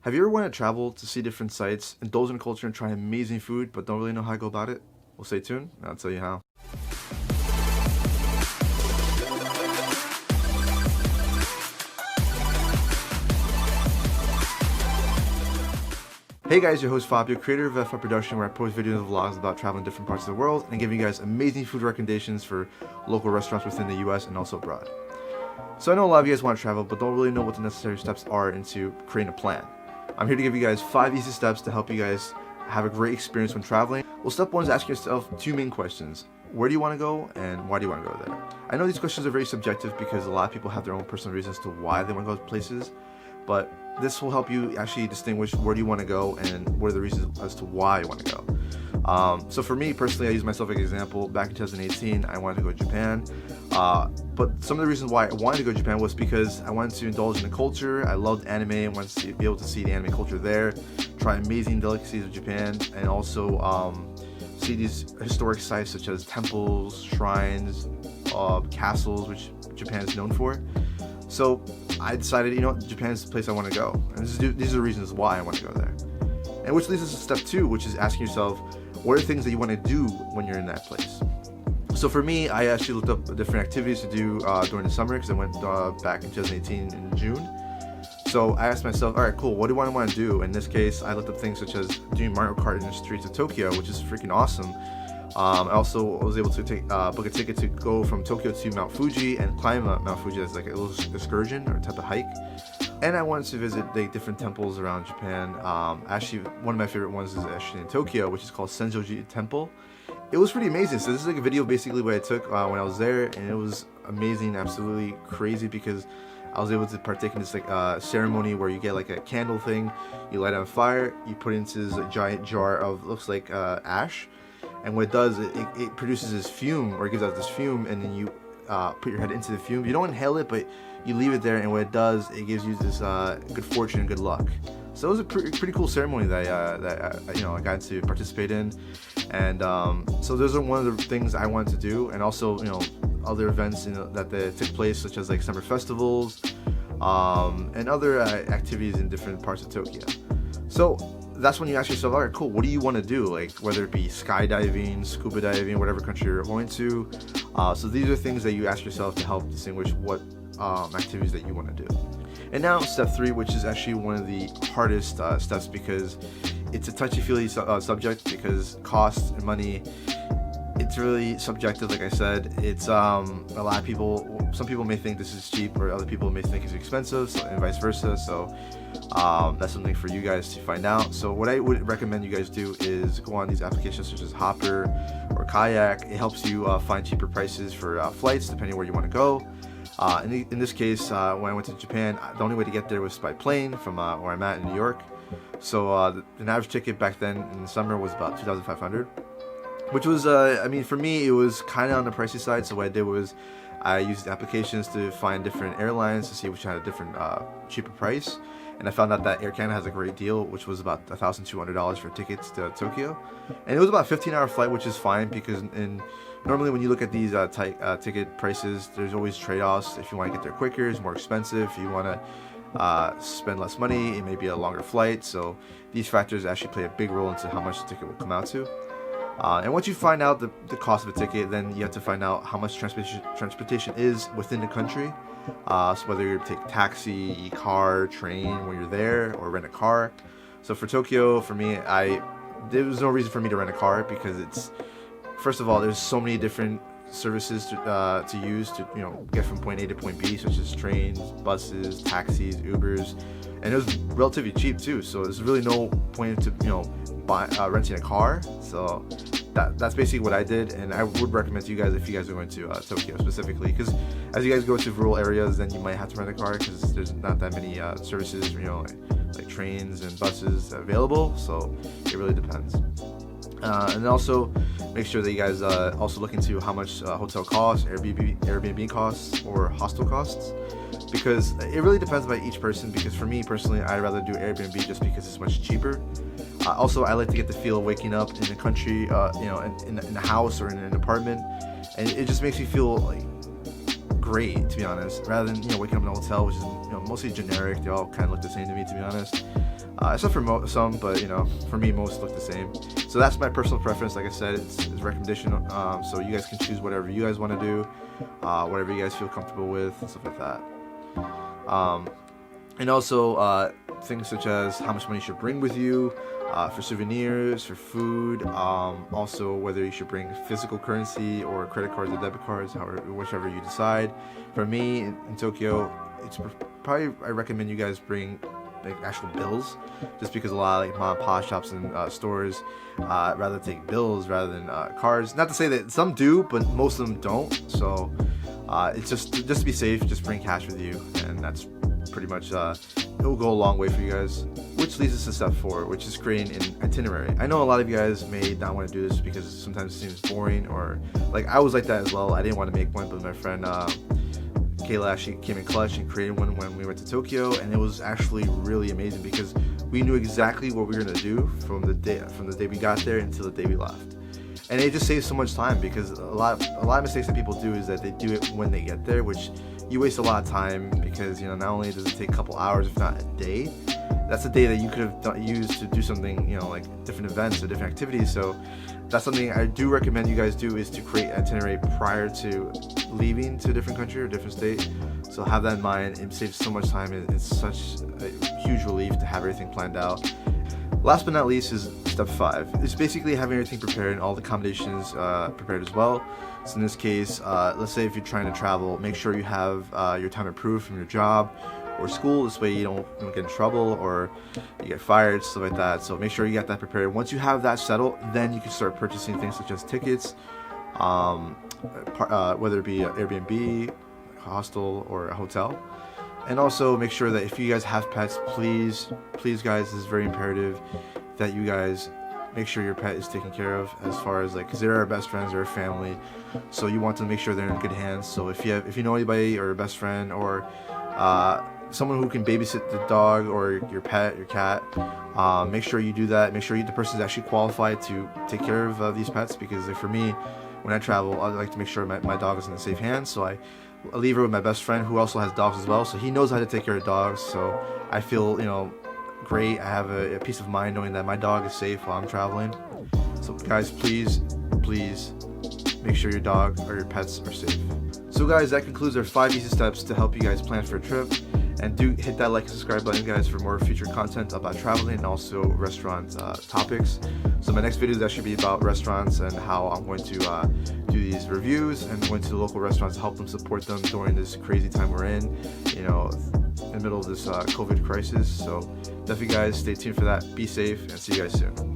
Have you ever wanted to travel to see different sites, indulge in culture, and try amazing food, but don't really know how to go about it? Well, stay tuned, and I'll tell you how. Hey guys, your host Fabio, creator of F5 Production, where I post videos and vlogs about traveling different parts of the world and giving you guys amazing food recommendations for local restaurants within the US and also abroad. So I know a lot of you guys want to travel, but don't really know what the necessary steps are into creating a plan. I'm here to give you guys 5 easy steps to help you guys have a great experience when traveling. Well, step 1 is asking yourself 2 main questions. Where do you want to go, and why do you want to go there? I know these questions are very subjective because a lot of people have their own personal reasons to why they want to go places, but this will help you actually distinguish where do you want to go and what are the reasons as to why you want to go. So for me personally, I use myself as an example. Back in 2018, I wanted to go to Japan. But some of the reasons why I wanted to go to Japan was because I wanted to indulge in the culture. I loved anime and wanted to be able to see the anime culture there, try amazing delicacies of Japan, and also see these historic sites such as temples, shrines, castles, which Japan is known for. So I decided, Japan is the place I want to go. And these are the reasons why I want to go there. And which leads us to step 2, which is asking yourself, what are things that you want to do when you're in that place? So for me, I actually looked up different activities to do during the summer because I went back in 2018 in June. So I asked myself, all right, cool, what do I want to do? In this case, I looked up things such as doing Mario Kart in the streets of Tokyo, which is freaking awesome. I also was able to book a ticket to go from Tokyo to Mount Fuji and climb Mount Fuji as like a little excursion or type of hike. And I wanted to visit the different temples around Japan. Actually, one of my favorite ones is actually in Tokyo, which is called Senjoji Temple. It was pretty amazing. So this is like a video basically what I took when I was there, and it was amazing, absolutely crazy, because I was able to partake in this ceremony where you get like a candle thing, you light it on fire, you put it into this giant jar of looks like ash, and what it does, it produces this fume, or it gives out this fume, and then you put your head into the fume. You don't inhale it, but you leave it there, and what it does, it gives you this good fortune and good luck. So it was a pretty cool ceremony that I got to participate in, and so those are one of the things I wanted to do, and also other events that took place, such as like summer festivals, and other activities in different parts of Tokyo. So that's when you ask yourself, all right, cool, what do you want to do? Like whether it be skydiving, scuba diving, whatever country you're going to. So these are things that you ask yourself to help distinguish what activities that you want to do. And now step 3, which is actually one of the hardest steps, because it's a touchy-feely subject, because cost and money, it's really subjective. Like I said, it's a lot of people, some people may think this is cheap, or other people may think it's expensive, and vice versa. So that's something for you guys to find out. So what I would recommend you guys do is go on these applications such as Hopper or Kayak. It helps you find cheaper prices for flights depending where you want to go. In this case, when I went to Japan, the only way to get there was by plane from where I'm at in New York. So the average ticket back then in the summer was about $2,500, which was, for me, it was kind of on the pricey side. So what I did was I used applications to find different airlines to see which had a different cheaper price. And I found out that Air Canada has a great deal, which was about $1,200 for tickets to Tokyo. And it was about a 15-hour flight, which is fine, because normally when you look at these ticket prices, there's always trade-offs. If you want to get there quicker, it's more expensive. If you want to spend less money, it may be a longer flight. So these factors actually play a big role into how much the ticket will come out to. And once you find out the cost of a ticket, then you have to find out how much transportation is within the country. So whether you take taxi, car, train when you're there, or rent a car. So for Tokyo, for me, there was no reason for me to rent a car, because first of all, there's so many different services to use to get from point A to point B, such as trains, buses, taxis, Ubers, and it was relatively cheap too. So there's really no point to renting a car. So that's basically what I did, and I would recommend to you guys if you guys are going to Tokyo specifically, because as you guys go to rural areas, then you might have to rent a car, because there's not that many services, like trains and buses available. So it really depends. And also make sure that you guys also look into how much hotel costs, Airbnb costs, or hostel costs, because it really depends by each person. Because for me personally, I'd rather do Airbnb just because it's much cheaper. Also, I like to get the feel of waking up in the country, in a house or in an apartment, and it just makes me feel like great, to be honest, rather than waking up in a hotel, which is mostly generic. They all kind of look the same to me, to be honest. except for some, but you know, for me, most look the same. So that's my personal preference. Like I said, it's a recommendation. So you guys can choose whatever you guys want to do, whatever you guys feel comfortable with, and stuff like that. And also things such as how much money you should bring with you for souvenirs, for food. Also, whether you should bring physical currency or credit cards or debit cards, whichever you decide. For me, in Tokyo, it's probably I recommend you guys bring like actual bills, just because a lot of like mom and pop shops and stores rather take bills rather than cards. Not to say that some do, but most of them don't. So it's just to be safe, just bring cash with you, and that's pretty much it will go a long way for you guys. Which leads us to step 4, which is creating an itinerary. I know a lot of you guys may not want to do this because sometimes it seems boring, or like I was like that as well. I didn't want to make one, but my friend Kayla actually came in clutch and created one when we went to Tokyo, and it was actually really amazing because we knew exactly what we were gonna do from the day we got there until the day we left. And it just saves so much time, because a lot of mistakes that people do is that they do it when they get there, which you waste a lot of time, because you know, not only does it take a couple hours, if not a day, that's a day that you could have used to do something, you know, like different events or different activities. So that's something I do recommend you guys do, is to create an itinerary prior to leaving to a different country or different state. So have that in mind. It saves so much time. It's such a huge relief to have everything planned out. Last but not least is step 5. It's basically having everything prepared and all the accommodations prepared as well. So in this case, let's say if you're trying to travel, make sure you have your time approved from your job or school. This way you don't get in trouble or you get fired, stuff like that. So make sure you got that prepared. Once you have that settled, then you can start purchasing things such as tickets, whether it be an Airbnb, a hostel, or a hotel. And also make sure that if you guys have pets, please guys, this is very imperative that you guys make sure your pet is taken care of, as far as like, because they're our best friends, they're our family, so you want to make sure they're in good hands. So if you know anybody, or a best friend, or someone who can babysit the dog or your pet, your cat, make sure you do that. Make sure the person is actually qualified to take care of these pets, because for me, when I travel, I like to make sure my dog is in safe hands. So I leave her with my best friend, who also has dogs as well, so he knows how to take care of dogs. So I feel, you know, great. I have a peace of mind knowing that my dog is safe while I'm traveling. So guys, please make sure your dog or your pets are safe. So guys, that concludes our 5 easy steps to help you guys plan for a trip. And do hit that like and subscribe button, guys, for more future content about traveling and also restaurant topics. So my next video is actually be about restaurants and how I'm going to do these reviews and going to the local restaurants to help them support them during this crazy time we're in, you know, in the middle of this COVID crisis. So definitely guys, stay tuned for that. Be safe, and see you guys soon.